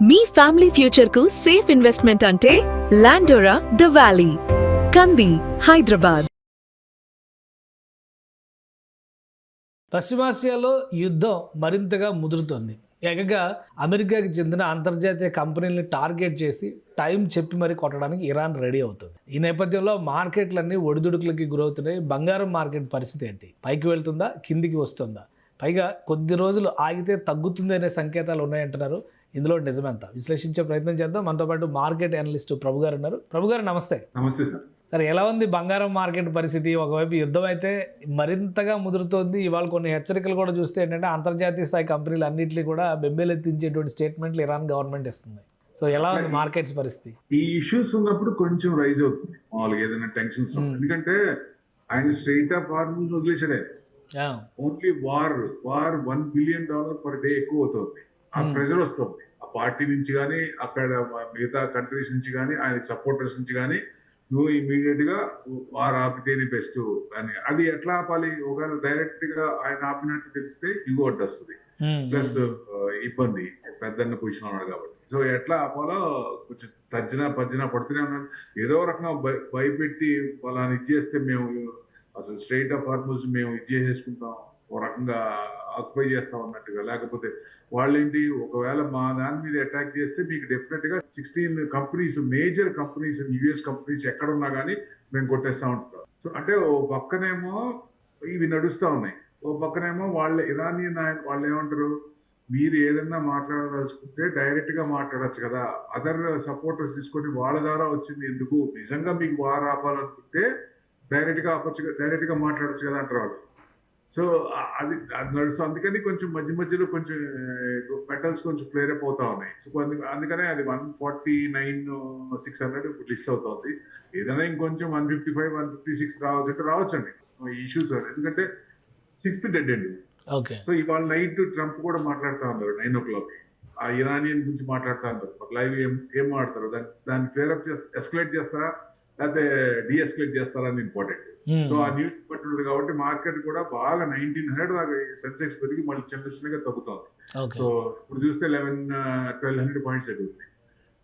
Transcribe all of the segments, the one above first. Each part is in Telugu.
మీ ఫ్యామిలీ ఫ్యూచర్ కు సేఫ్ ఇన్వెస్ట్మెంట్ అంటే లాండోరా ద వ్యాలీ, కంది, హైదరాబాద్. పశ్చిమాసియాలో యుద్ధం మరింతగా ముదురుతోంది. ఏకంగా అమెరికాకి చెందిన అంతర్జాతీయ కంపెనీలను టార్గెట్ చేసి టైం చెప్పి మరీ కొట్టడానికి ఇరాన్ రెడీ అవుతుంది. ఈ నేపథ్యంలో మార్కెట్లన్నీ ఒడిదుడుకులకి గురవుతున్నాయి. బంగారం మార్కెట్ పరిస్థితి ఏంటి? పైకి వెళ్తుందా, కిందికి వస్తుందా? పైగా కొద్ది రోజులు ఆగితే తగ్గుతుంది అనే సంకేతాలు ఉన్నాయంటున్నారు. ఇందులో నిజమెంత విశ్లేషించే ప్రయత్నం చేద్దాం. మనతో పాటు మార్కెట్ అనలిస్ట్ ప్రభు గారు ఉన్నారు. ప్రభు గారు నమస్తే. నమస్తే సార్. సార్, ఎలా ఉంది బంగారం మార్కెట్ పరిస్థితి? ఒకవైపు యుద్ధం అయితే మరింతగా ముదురుతోంది. ఇవాళ కొన్ని హెచ్చరికలు కూడా చూస్తే ఏంటంటే అంతర్జాతీయ స్థాయి కంపెనీలు అన్నింటినీ కూడా బెంబేలెత్తించేటువంటి స్టేట్మెంట్లు ఇరాన్ గవర్నమెంట్ ఇస్తుంది. సో ఎలా ఉంది మార్కెట్స్ పరిస్థితి? ఈ ఇష్యూస్ ఉన్నప్పుడు కొంచెం రైజ్ అవుతుంది మామూలుగా ఏదైనా టెన్షన్స్. ఎందుకంటే ఆయన స్ట్రెయిట్ ఆఫ్ హార్మోన్స్ వదిలేసాడే. Only war $1 billion per day ఎక్కువ అవుతుంది. ఆ ప్రెషర్ వస్తుంది ఆ పార్టీ నుంచి కానీ, అక్కడ మిగతా కంట్రీస్ నుంచి కానీ, ఆయన సపోర్టర్స్ నుంచి కానీ, నువ్వు ఇమీడియట్ గా వారు ఆపితేనే బెస్ట్ అని. అది ఎట్లా ఆపాలి? ఒకవేళ డైరెక్ట్ గా ఆయన ఆపినట్టు తెలిస్తే ఇగోట్ వస్తుంది, ప్లస్ ఇబ్బంది, పెద్దన్న పొజిషన్ ఉన్నాడు కాబట్టి. సో ఎట్లా ఆపాలో కొంచెం పజ్జినా పడుతూనే ఉన్నాడు. ఏదో రకంగా భయపెట్టి వాళ్ళని ఇచ్చేస్తే మేము అసలు స్ట్రెయిట్ ఆఫ్ హార్మోన్స్ మేము ఇచ్చేసేసుకుంటాం, ఓ రకంగా ఆక్యుపై చేస్తాం అన్నట్టుగా. లేకపోతే వాళ్ళేంటి, ఒకవేళ మా దాని మీద అటాక్ చేస్తే మీకు డెఫినెట్ గా 16 companies, major companies, US companies ఎక్కడున్నా కానీ మేము కొట్టేస్తా ఉంటాం. సో అంటే ఓ పక్కనేమో ఇవి నడుస్తా ఉన్నాయి, ఓ పక్కనేమో వాళ్ళ ఇరానియన్ వాళ్ళు ఏమంటారు, మీరు ఏదన్నా మాట్లాడదలుచుకుంటే డైరెక్ట్ గా మాట్లాడచ్చు కదా, అదర్ సపోర్టర్స్ తీసుకొని వాళ్ళ ద్వారా వచ్చింది ఎందుకు, నిజంగా మీకు వార్ ఆపాలనుకుంటే డైరెక్ట్ గా మాట్లాడచ్చు కదా అంటారు వాళ్ళు. సో అది నడుస్తుంది. అందుకని కొంచెం మధ్యలో కొంచెం మెటల్స్ కొంచెం ఫ్లేరప్ అవుతా ఉన్నాయి. సో అందుకనే అది 149,600 లిస్ట్ అవుతుంది. ఏదైనా ఇంకొంచెం 155, 156 రావచ్చండి ఈ ఇష్యూస్. ఎందుకంటే 6th డెడ్ అండి. సో ఇవాళ నైట్ ట్రంప్ కూడా మాట్లాడుతూ ఉన్నారు 9 o'clock. ఆ ఇరానియన్ గురించి మాట్లాడుతూ ఉంటారు. లైవ్ ఏం మాట్లాడతారు, దాన్ని ఫ్లేరప్ ఎస్కలేట్ చేస్తారా లేకపోతే డీఎస్కలేట్ చేస్తారని ఇంపార్టెంట్. సో ఆ న్యూస్ పట్టుడు కాబట్టి మార్కెట్ కూడా బాగా 1900 దాకా సెన్సెక్స్ పెరిగి మళ్ళీ చిన్నగా తగ్గుతుంది. సో ఇప్పుడు చూస్తే 1200 పాయింట్స్ ఎదుగుతుంది.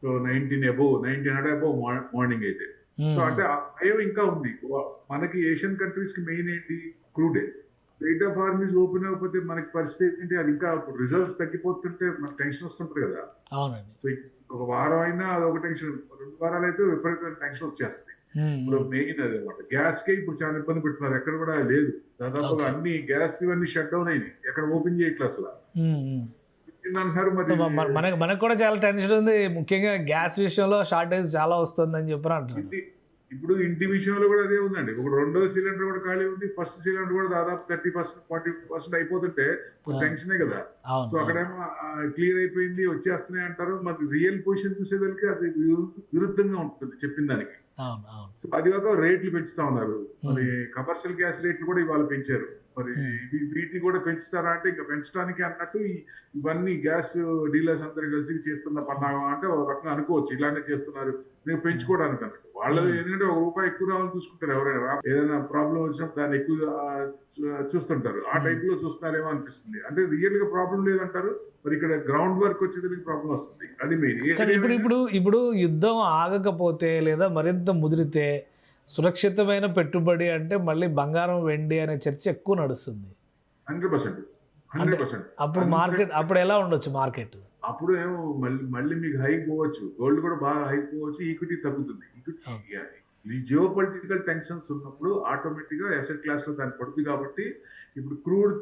సో 1900 అబోవ్ మార్నింగ్ అయితే. సో అంటే భయం ఇంకా ఉంది మనకి. ఏషియన్ కంట్రీస్ కి మెయిన్ ఏంటి, క్రూడే. స్ట్రెయిట్ ఆఫ్ హార్మోన్స్ ఓపెన్ అయిపోతే మనకి పరిస్థితి ఏంటి, అది ఇంకా రిజల్ట్స్ తగ్గిపోతుంటే మనకు టెన్షన్ వస్తుంటది కదా. సో ఒక వారం అయినా అదొక టెన్షన్, 2 వారాలు అయితే విపరీతమైన టెన్షన్ వచ్చేస్తుంది. ఇప్పుడు మెయిన్ అది అనమాట. గ్యాస్ కి ఇప్పుడు చాలా ఇబ్బంది పెడుతున్నారు, ఎక్కడ కూడా లేదు. దాదాపుగా అన్ని గ్యాస్ ఇవన్నీ షట్ డౌన్ అయినాయి, ఎక్కడ ఓపెన్ చేయట్లేదు అసలు అంటున్నారు. మరి మనకు కూడా చాలా టెన్షన్ ఉంది, ముఖ్యంగా గ్యాస్ విషయంలో షార్టేజ్ చాలా వస్తుందని చెప్పి అంటున్నారు. ఇప్పుడు ఇంటి విషయంలో కూడా అదే ఉందండి. ఒక 2వ సిలిండర్ కూడా ఖాళీ ఉంది, ఫస్ట్ సిలిండర్ కూడా దాదాపు 30%, 40% అయిపోతుంటే టెన్షనే కదా. సో అక్కడేమో క్లియర్ అయిపోయింది, వచ్చేస్తున్నాయి అంటారు. మరి రియల్ పొజిషన్ చూసేదానికి అది విరుద్ధంగా ఉంటుంది చెప్పిన దానికి. సో అది కాక రేట్లు పెంచుతా ఉన్నారు. మరి కమర్షియల్ గ్యాస్ రేట్లు కూడా ఇవాళ పెంచారు. మరి వీటిని కూడా పెంచుతారా అంటే ఇంకా పెంచడానికి అన్నట్టు ఇవన్నీ గ్యాస్ డీలర్స్ అందరూ కలిసి చేస్తున్న పన్నాగం అంటే ఒక రకంగా అనుకోవచ్చు. ఇలానే చేస్తున్నారు నేను పెంచుకోవడానికి అన్నట్టు. వాళ్ళు ఎందుకంటే ₹1 ఎక్కువ రావాలని చూసుకుంటారు. ఎవరైనా ఏదైనా ప్రాబ్లం వచ్చినప్పుడు దాన్ని ఎక్కువ చూస్తుంటారు. ఆ టైప్ లో చూస్తున్నారేమో అనిపిస్తుంది. అంటే రియల్ గా ప్రాబ్లం లేదంటారు, మరి ఇక్కడ గ్రౌండ్ వర్క్ వచ్చేదానికి ప్రాబ్లం వస్తుంది. అది మెయిన్. ఇప్పుడు యుద్ధం ఆగకపోతే లేదా మరింత ముదిరితే సురక్షితమైన పెట్టుబడి అంటే మళ్ళీ బంగారం, వెండి అనే చర్చ ఎక్కువ నడుస్తుంది. 100%. అప్పుడు ఎలా ఉండొచ్చు మార్కెట్? అప్పుడు ఏమో మళ్ళీ మీకు హైక్ పోవచ్చు, గోల్డ్ కూడా బాగా హైక్ పోవచ్చు, ఈక్విటీ తగ్గుతుంది. ఈ జియో పొలిటికల్ టెన్షన్స్ ఉన్నప్పుడు ఆటోమేటిక్ గా అసెట్ క్లాస్ లో దాన్ని పడుతుంది. కాబట్టి ఇప్పుడు క్రూడ్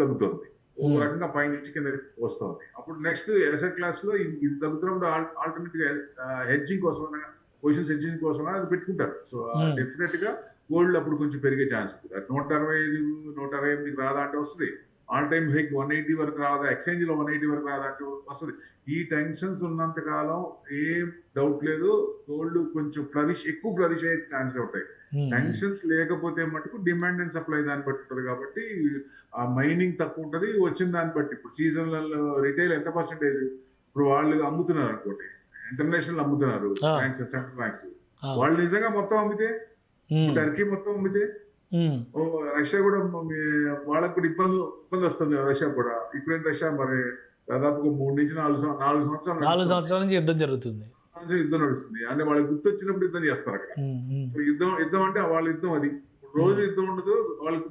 తగ్గుతుంది, ఒక రకంగా పైనుంచి కింద వస్తుంది. అప్పుడు నెక్స్ట్ అసెట్ క్లాస్ లో ఇది తగ్గుతున్నప్పుడు ఆల్టర్నేటివ్ హెడ్జింగ్ కోసం, పొజిషన్స్ హెడ్జింగ్ కోసం అది పెట్టుకుంటారు. సో డెఫినెట్ గా గోల్డ్ అప్పుడు కొంచెం పెరిగే ఛాన్స్ ఉంది. 165, 168 రాదా అంటే వస్తుంది. ఆల్ టైమ్ హైక్ 180 వరకు రాదా, ఎక్స్చేంజ్ లో 180 వరకు రాదా అంటే వస్తుంది. ఈ టెన్షన్స్ ఉన్నంత కాలం ఏం డౌట్ లేదు, గోల్డ్ కొంచెం ఎక్కువ ఫ్లరిష్ అయ్యే ఛాన్స్ ఉంటాయి. టెన్షన్స్ లేకపోతే మటుకు డిమాండ్ అండ్ సప్లై దాన్ని బట్టి ఉంటుంది. కాబట్టి ఆ మైనింగ్ తక్కువ ఉంటుంది వచ్చిన దాన్ని బట్టి. ఇప్పుడు సీజనల్ రిటైల్ ఎంత పర్సెంటేజ్ ఇప్పుడు వాళ్ళు అమ్ముతున్నారు అనుకోండి, ఇంటర్నేషనల్ అమ్ముతున్నారు బ్యాంక్స్, సెంట్రల్ బ్యాంక్స్. వాళ్ళు నిజంగా మొత్తం అమ్మితే, టర్కీ మొత్తం అమ్మితే, రష్యా కూడా వాళ్ళకు కూడా ఇబ్బంది వస్తుంది. రష్యా కూడా యుక్రెయిన్, రష్యా మరి దాదాపుగా 3 నుంచి 4 సంవత్సరాలు 4 సంవత్సరాల నుంచి యుద్ధం జరుగుతుంది. యుద్ధం నడుస్తుంది. అంటే వాళ్ళకి గుర్తొచ్చినప్పుడు యుద్ధం చేస్తారు అక్కడ. సో యుద్ధం అంటే వాళ్ళ యుద్ధం అది. రోజు యుద్ధం ఉండదు, వాళ్ళకి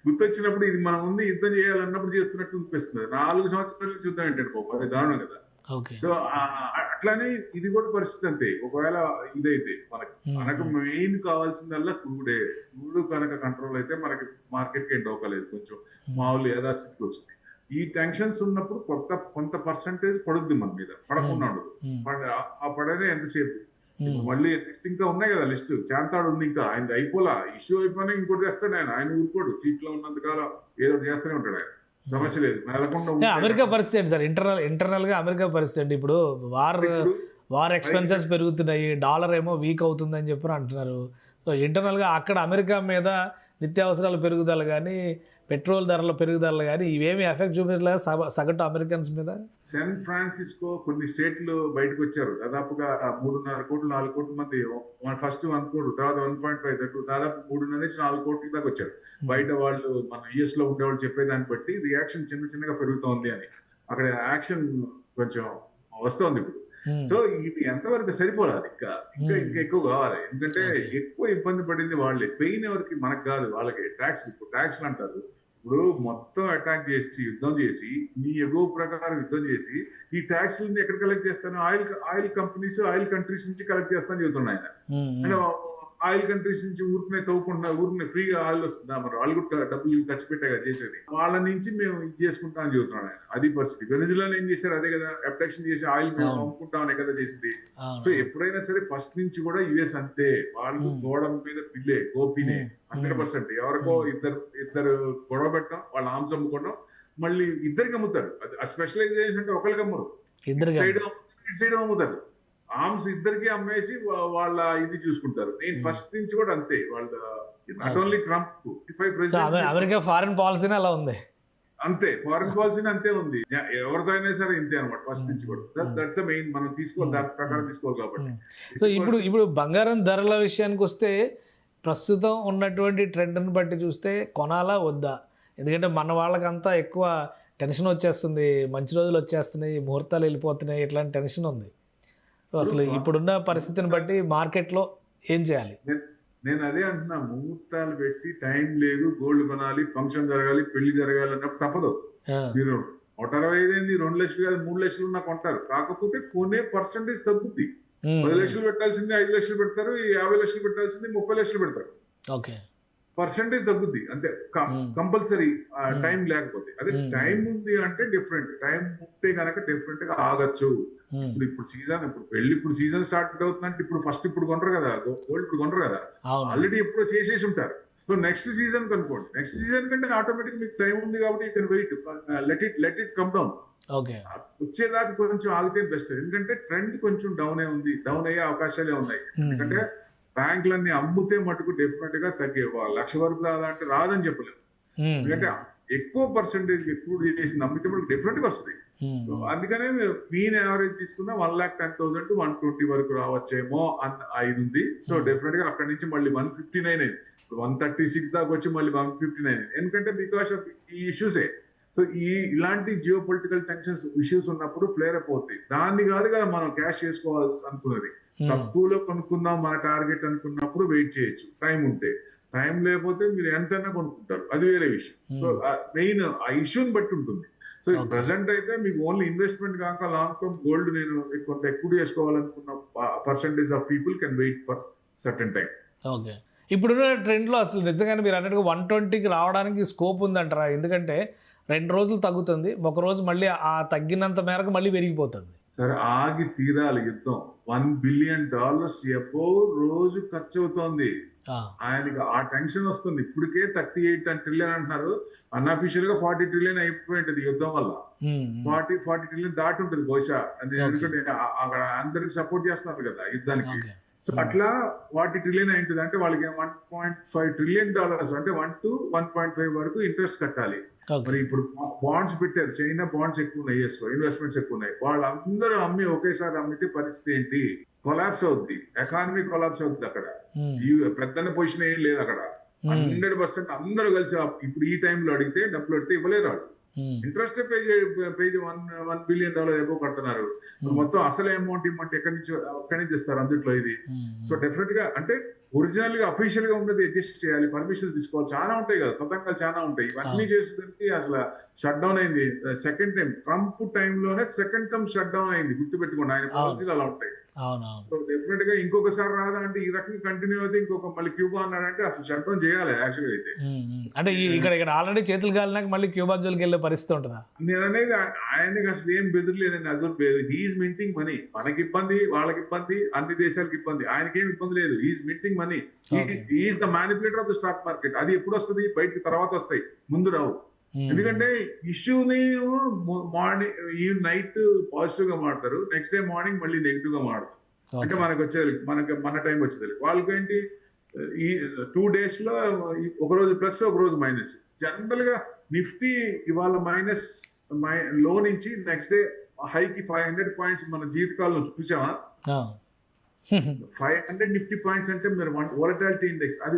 గుర్తొచ్చినప్పుడు ఇది మనం ఉంది యుద్ధం చేయాలన్నప్పుడు చేస్తున్నట్టు అనిపిస్తుంది. 4 సంవత్సరాల నుంచి యుద్ధం ఏంటంటే అది దారుణం కదా. సో అట్లానే ఇది కూడా పరిస్థితి అంతే. ఒకవేళ ఇదైతే మనకు మెయిన్ కావాల్సిందల్లా క్రూడ్ కనుక కంట్రోల్ అయితే మనకి మార్కెట్ కి ఎండవకలేదు, కొంచెం మామూలు యథాస్థితికి వచ్చింది. ఈ టెన్షన్స్ ఉన్నప్పుడు కొంత పర్సంటేజ్ పడుద్ది మన మీద, పడకుండా ఉండదు. ఆ పడనే ఎంతసేపు మళ్ళీ నెక్స్ట్ ఇంకా ఉన్నాయి కదా లిస్ట్, చాంతాడు ఉంది, ఇంకా ఆయన అయిపోలా, ఇష్యూ అయిపోయినా ఇంకోటి చేస్తాడు ఆయన ఊరుకోడు. సీట్ లో ఉన్నంతకాలం ఏదో చేస్తూనే ఉంటాడు ఆయన, సమస్య లేదు. అమెరికా పరిస్థితి సార్, ఇంటర్నల్ గా అమెరికా పరిస్థితి ఇప్పుడు వార్ ఎక్స్పెన్సెస్ పెరుగుతున్నాయి, డాలర్ ఏమో వీక్ అవుతుంది అని చెప్పి అంటున్నారు. సో ఇంటర్నల్ గా అక్కడ అమెరికా మీద నిత్యావసరాల పెరుగుదల కానీ పెట్రోల్ ధరల పెరుగుదల కానీ ఇవేమి ఎఫెక్ట్ చూపించలేదు సగటు అమెరికన్స్ మీద. శాన్ ఫ్రాన్సిస్కో కొన్ని స్టేట్లు బయటకు వచ్చారు, దాదాపుగా 3.5 కోట్లు 4 కోట్ల మంది, ఫస్ట్ 1 కోటి, తర్వాత 1.5, దాదాపు 3.5 నుంచి 4 కోట్ల దాకా వచ్చారు. బయట వాళ్ళు మన యుఎస్ లో ఉండేవాళ్ళు చెప్పేదాన్ని బట్టి రియాక్షన్ చిన్నగా పెరుగుతోంది అని, అక్కడ యాక్షన్ కొంచెం వస్తోంది ఇప్పుడు. సో ఇది ఎంతవరకు సరిపోలేదు, ఇంకా ఎక్కువ కావాలి. ఎందుకంటే ఎక్కువ ఇబ్బంది పడింది వాళ్ళే. పెయిన్ ఎవరికి, మనకు కాదు, వాళ్ళకి. ట్యాక్స్ అంటారు. ఇప్పుడు మొత్తం అటాక్ చేసి యుద్ధం చేసి మీ ఎగువ ప్రకారం యుద్ధం చేసి ఈ ట్యాక్స్ ఎక్కడ కలెక్ట్ చేస్తాను, ఆయిల్ కంపెనీస్ ఆయిల్ కంట్రీస్ నుంచి కలెక్ట్ చేస్తాను చెబుతున్నాయి ఆయన. అంటే ఆయిల్ కంట్రీస్ నుంచి ఊరికనే తవ్వుకుంటున్నా, ఊరికనే ఫ్రీగా ఆయిల్ వస్తుందా, మరి వాళ్ళు కూడా డబ్బులు ఖర్చు పెట్టాగా చేసేది, వాళ్ళ నుంచి మేము ఇది చేసుకుంటాం అని చెబుతున్నాడు ఆయన. అది పరిస్థితి. వెనిజులాలో ఏం చేశారు, అదే కదా, అబ్డక్షన్ చేసి ఆయిల్ మేము అమ్ముకుంటామనే కదా చేసింది. సో ఎప్పుడైనా సరే ఫస్ట్ నుంచి కూడా యుఎస్ అంతే, వాళ్ళు గోడ మీద గోపినే 100%. ఎవరికో ఇద్దరు గొడవ పెట్టడం, వాళ్ళ ఆమ్స్ అమ్ముకోవడం, మళ్ళీ ఇద్దరికి అమ్ముతారు. అది స్పెషలైజేషన్ అంటే ఒకరికి అమ్మరు, ఇటు సైడ్ అమ్ముతారు. ఆర్మ్స్ ఇద్దరికి అమ్మేసి వాళ్ళ ఇది చూసుకుంటారు. నేను ఫస్ట్ నుంచి కూడా అంతే. వాళ్ళ not only Trump, America foreign పాలసీనే అలా ఉంది, అంతే ఫారెన్ పాలసీని అంతే ఉంది. ఎవరితో అయినా సరే ఇంతే అనమాట ఫస్ట్ నుంచి కూడా. దట్స్ మెయిన్, మనం తీసుకోవాలి, దాని ప్రకారం తీసుకోవాలి కాబట్టి. సో ఇప్పుడు బంగారం ధరల విషయానికి వస్తే ప్రస్తుతం ఉన్నటువంటి ట్రెండ్ని బట్టి చూస్తే కొనాలా వద్దా? ఎందుకంటే మన వాళ్ళకంతా ఎక్కువ టెన్షన్ వచ్చేస్తుంది, మంచి రోజులు వచ్చేస్తున్నాయి, ముహూర్తాలు వెళ్ళిపోతున్నాయి, ఇట్లాంటి టెన్షన్ ఉంది. అసలు ఇప్పుడున్న పరిస్థితిని బట్టి మార్కెట్లో ఏం చేయాలి? నేను అదే అంటున్నా, ముహూర్తాలు పెట్టి టైం లేదు, గోల్డ్ కొనాలి, ఫంక్షన్ జరగాలి, పెళ్లి జరగాలి అన్నప్పుడు తప్పదు. మీరు 165 2 లక్షలు కాదు 3 లక్షలు ఉన్నా కొంటారు. కాకపోతే కొనే పర్సంటేజ్ తగ్గుద్ది. 10 లక్షలు పెట్టాల్సింది 5 లక్షలు పెడతారు, 50 లక్షలు పెట్టాల్సింది 30 లక్షలు పెడతారు. ఓకే, పర్సంటేజ్ తగ్గుద్ది అంతే, కంపల్సరీ. టైం లేకపోతే, అదే టైం ఉంది అంటే డిఫరెంట్. టైం ఉంటే కనుక డిఫరెంట్ గా ఆగచ్చు. ఇప్పుడు సీజన్, ఇప్పుడు సీజన్ స్టార్ట్ అవుతుందంటే ఇప్పుడు కొనరు కదా గోల్డ్, ఇప్పుడు కొనరు కదా, ఆల్రెడీ ఎప్పుడో చేసేసి ఉంటారు. సో నెక్స్ట్ సీజన్ కనుకోండి, నెక్స్ట్ సీజన్ కంటే ఆటోమేటిక్ మీకు టైం ఉంది కాబట్టి you can wait, let it come down. వచ్చేదాకా కొంచెం ఆగితే బెస్ట్. ఎందుకంటే ట్రెండ్ కొంచెం డౌన్ అయ్యే అవకాశాలే ఉన్నాయి. ఎందుకంటే బ్యాంకులన్నీ అమ్ముతే మటుకు డెఫినెట్ గా తగ్గే, 1 లక్ష వరకు రాదంటే రాదని చెప్పలేము. ఎందుకంటే ఎక్కువ పర్సెంటేజ్ ఎక్కువ చేసింది అమ్మితే మటుకు డెఫినెట్ గా వస్తుంది. అందుకనే మీన్ యావరేజ్ తీసుకున్న 1,10,000 to 120 వరకు రావచ్చేమో ఇది ఉంది. సో డెఫినెట్ గా అక్కడి నుంచి మళ్ళీ 159 అయింది, 136 దాకా వచ్చి మళ్ళీ 159 అయింది. ఎందుకంటే బికాస్ ఆఫ్ ఈ ఇష్యూసే. సో ఇలాంటి జియో పొలిటికల్ టెన్షన్స్ ఇష్యూస్ ఉన్నప్పుడు ఫ్లేర్ అప్ అవుతాయి. దాన్ని కాదు కదా మనం క్యాష్ చేసుకోవాల్సి అనుకున్నది. తక్కువలో కొనుక్కుందాం మన టార్గెట్ అనుకున్నప్పుడు వెయిట్ చేయొచ్చు, టైం ఉంటే. టైం లేకపోతే మీరు ఎంతైనా కొనుక్కుంటారు, అది వేరే విషయం. సో మెయిన్ ఆ ఇష్యూని బట్టి ఉంటుంది. సో ప్రెసెంట్ అయితే మీకు ఓన్లీ ఇన్వెస్ట్మెంట్ కాక లాంగ్ టర్మ్ గోల్డ్ నేను కొంత ఎక్కువ చేసుకోవాలనుకున్న percentage of people can wait for certain time. Okay, ఇప్పుడున్న ట్రెండ్లో అసలు నిజంగానే మీరు అన్నట్టుగా 120కి రావడానికి స్కోప్ ఉందంటారా? ఎందుకంటే 2 రోజులు తగ్గుతుంది, ఒక రోజు మళ్ళీ ఆ తగ్గినంత మేరకు మళ్ళీ పెరిగిపోతుంది. సరే, ఆగి తీరాలి యుద్ధం. $1 బిలియన్ అబోవ్ రోజు ఖర్చు అవుతోంది ఆయనకి. ఆ టెన్షన్ వస్తుంది. ఇప్పటికే 38 ట్రిలియన్ అంటున్నారు, అన్అఫీషియల్ గా 40 ట్రిలియన్ అయిపోయింటది యుద్ధం వల్ల. 40 ట్రిలియన్ దాటి ఉంటుంది బహుశా. ఎందుకంటే అక్కడ అందరికి సపోర్ట్ చేస్తున్నారు కదా యుద్ధానికి. సో అట్లా 40 ట్రిలియన్ అయింటుంది. అంటే వాళ్ళకి $1.5 ట్రిలియన్, అంటే 1 to 1.5 వరకు ఇంట్రెస్ట్ కట్టాలి. మరి ఇప్పుడు బాండ్స్ పెట్టారు, చైనా బాండ్స్ ఎక్కువ ఉన్నాయి, ఇన్వెస్ట్మెంట్స్ ఎక్కువ ఉన్నాయి. వాళ్ళందరూ అమ్మి ఒకేసారి అమ్మితే పరిస్థితి ఏంటి? కొలాప్స్ అవుద్ది, ఎకానమీ కొలాప్స్ అవుతుంది. అక్కడ పెద్దన్న పొజిషన్ ఏం లేదు అక్కడ. 100% అందరూ కలిసి ఇప్పుడు ఈ టైంలో అడిగితే డబ్బులు అడిగితే ఇవ్వలేరు వాళ్ళు. ఇంట్రెస్ట్ పేజ్ $1 బిలియన్ ఏవో కడుతున్నారు. మొత్తం అసలు అమౌంట్ ఇమ్మంటే ఎక్కడి నుంచి ఇస్తారు అందుట్లో ఇది. సో డెఫినెట్ గా అంటే ఒరిజినల్ గా అఫీషియల్ గా ఉన్నది అడ్జస్ట్ చేయాలి, పర్మిషన్ తీసుకోవాలి, చాలా ఉంటాయి కదా, తతంగాలు చాలా ఉంటాయి. ఇవన్నీ చేసేదానికి అసలు షట్ డౌన్ అయింది. సెకండ్ టైం ట్రంప్ టైంలోనే సెకండ్ టైం షట్ డౌన్ అయింది, గుర్తుపెట్టుకోండి. ఆయన పాలసీలు అలా ఉంటాయి. సో డెఫినెట్ గా ఇంకొకసారి రాదా అంటే ఈ రకంగా కంటిన్యూ అయితే ఇంకొక మళ్ళీ క్యూబా అన్నాడంటే అసలు షట్ డౌన్ చేయాలి యాక్చువల్ అయితే. అంటే ఇక్కడ ఆల్రెడీ చేతులు కాలినాక మళ్ళీ క్యూబా జోలికి వెళ్ళే పరిస్థితి ఉంటుందా? నేను అనేది ఆయనకి అసలు ఏం బెదిరలేదండి, అదురు లేదు. He's minting money. మనకి ఇబ్బంది, వాళ్ళకి ఇబ్బంది, అన్ని దేశాలకు ఇబ్బంది, ఆయనకేం ఇబ్బంది లేదు. He's minting money. He's the manipulator of the stock market. అది ఎప్పుడు వస్తుంది? బయటకి తర్వాత వస్తాయి, ముందు రావు. ఎందుకంటే ఇష్యూని మార్నింగ్ ఈ నైట్ పాజిటివ్ గా మాడతారు, నెక్స్ట్ డే మార్నింగ్ మళ్ళీ నెగిటివ్ గా మాడతారు. అంటే మనకు వచ్చేది మన టైం వచ్చేది. వాళ్ళకి ఏంటి ఈ 2 days లో ఒక రోజు ప్లస్ ఒక రోజు మైనస్. జనరల్ గా నిఫ్టీ ఇవాళ మైనస్ లో నుంచి నెక్స్ట్ డే హైకి 500 పాయింట్స్ మన జీవితకాలంలో చూసామా? 500 నిఫ్టీ పాయింట్స్ అంటే మీరు వోలటాలిటీ ఇండెక్స్, అది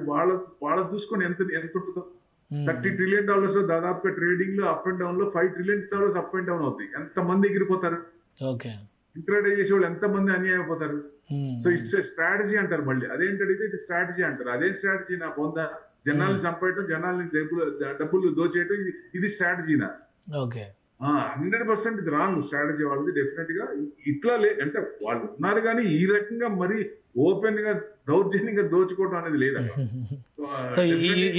వాళ్ళ చూసుకొని ఎంత ఉంటుందో. $30 ట్రిలియన్ దాదాపుగా ట్రేడింగ్ లో అప్ అండ్ డౌన్ లో $5 ట్రిలియన్ అప్ అండ్ డౌన్ అవుతాయి. ఎంత మంది ఎగిరిపోతారు? ఇంట్రాడే చేసే వాళ్ళు ఎంత మంది అన్యాయం అయిపోతారు? సో ఇట్స్ స్ట్రాటజీ అంటారు. మళ్ళీ అదేంటంటే ఇది స్ట్రాటజీ అంటారు. అదే స్ట్రాటజీ నా పొందా జనాల్ని చంపేయటం, జనాల్ని డబ్బులు దోచేయటం, ఇది స్ట్రాటజీనా? 100% ఇది రాంగ్ స్ట్రాటజీ వాళ్ళది. డెఫినెట్ గా ఇట్లా అంటే వాళ్ళు ఉన్నారు కానీ ఈ రకంగా మరి ఓపెన్ గా దౌర్జన్యంగా దోచుకోవడం అనేది లేదు.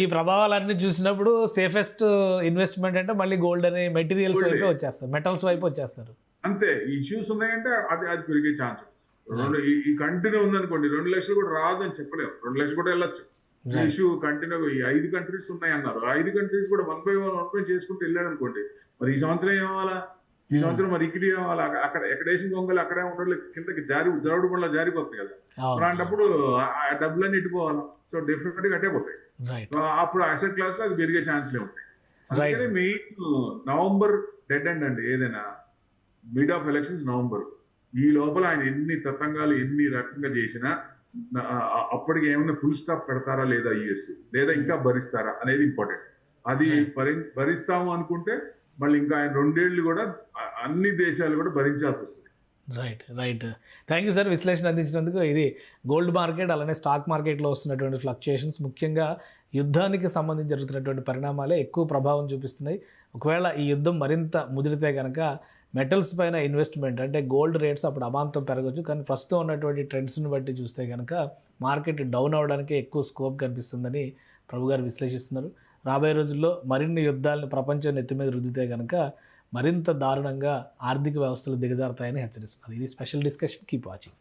ఈ ప్రభావాలన్నీ చూసినప్పుడు సేఫెస్ట్ ఇన్వెస్ట్మెంట్ అంటే మళ్ళీ గోల్డ్ అనే మెటీరియల్స్ వైపు వచ్చేస్తారు, మెటల్స్ వైపు వచ్చేస్తారు. అంతే. ఈ ఇష్యూస్ ఉన్నాయంటే అది పెరిగే ఛాన్స్. ఈ కంటిన్యూ ఉందనుకోండి 2 లక్షలు కూడా రాదు అని చెప్పలేము, 2 లక్షలు కూడా వెళ్ళొచ్చు. ఇష్యూ కంటిన్యూ ఈ 5 కంట్రీస్ ఉన్నాయి అన్నారు. 5 కంట్రీస్ కూడా 1 by 1 చేసుకుంటూ వెళ్ళాడు అనుకోండి, మరి ఈ సంవత్సరం ఏమవ్వాలా? ఈ సంవత్సరం మరి ఇక్కడ ఏమవ్వాలా? అక్కడ ఎక్కడేసిన గొంగలు అక్కడే ఉండడం కిందకి జరగడు వల్ల జారిపోతుంది కదా. అలాంటప్పుడు ఆ డబ్బులన్నీ ఇటుపోవాలి. సో డెఫినెట్ గా అట్టే పోతాయి. అప్పుడు అసెట్ క్లాస్ లో అది పెరిగే ఛాన్స్లే ఉంటాయి. అందుకని మెయిన్ నవంబర్ డెడ్ ఎండ్ అండి. ఏదైనా మిడ్ ఆఫ్ ఎలక్షన్స్ నవంబర్. ఈ లోపల ఆయన ఎన్ని తతంగాలు ఎన్ని రకంగా చేసినా అప్పటికి ఏమైనా ఫుల్ స్టాప్ పెడతారా లేదా యుఎస్, లేదా ఇంకా భరిస్తారా అనేది ఇంపార్టెంట్. అది భరిస్తాము అనుకుంటే మళ్ళీ ఇంకా ఆయన 2 ఏళ్ళు కూడా అన్ని దేశాలు కూడా భరించాల్సి వస్తుంది. రైట్. థ్యాంక్ యూ సార్ విశ్లేషణ అందించినందుకు. ఇది గోల్డ్ మార్కెట్ అలానే స్టాక్ మార్కెట్లో వస్తున్నటువంటి ఫ్లక్చుయేషన్స్, ముఖ్యంగా యుద్ధానికి సంబంధించి జరుగుతున్నటువంటి పరిణామాలే ఎక్కువ ప్రభావం చూపిస్తున్నాయి. ఒకవేళ ఈ యుద్ధం మరింత ముదిరితే కనుక మెటల్స్ పైన ఇన్వెస్ట్మెంట్ అంటే గోల్డ్ రేట్స్ అప్పుడు అమాంతం పెరగచ్చు. కానీ ప్రస్తుతం ఉన్నటువంటి ట్రెండ్స్ని బట్టి చూస్తే కనుక మార్కెట్ డౌన్ అవడానికి ఎక్కువ స్కోప్ కనిపిస్తుందని ప్రభు గారు విశ్లేషిస్తున్నారు. రాబోయే రోజుల్లో మరిన్ని యుద్ధాలను ప్రపంచం నెత్తి మీద రుద్దితే కనుక మరింత దారుణంగా ఆర్థిక వ్యవస్థలు దిగజారుతాయని హెచ్చరిస్తున్నారు. ఇది స్పెషల్ డిస్కషన్. Keep watching.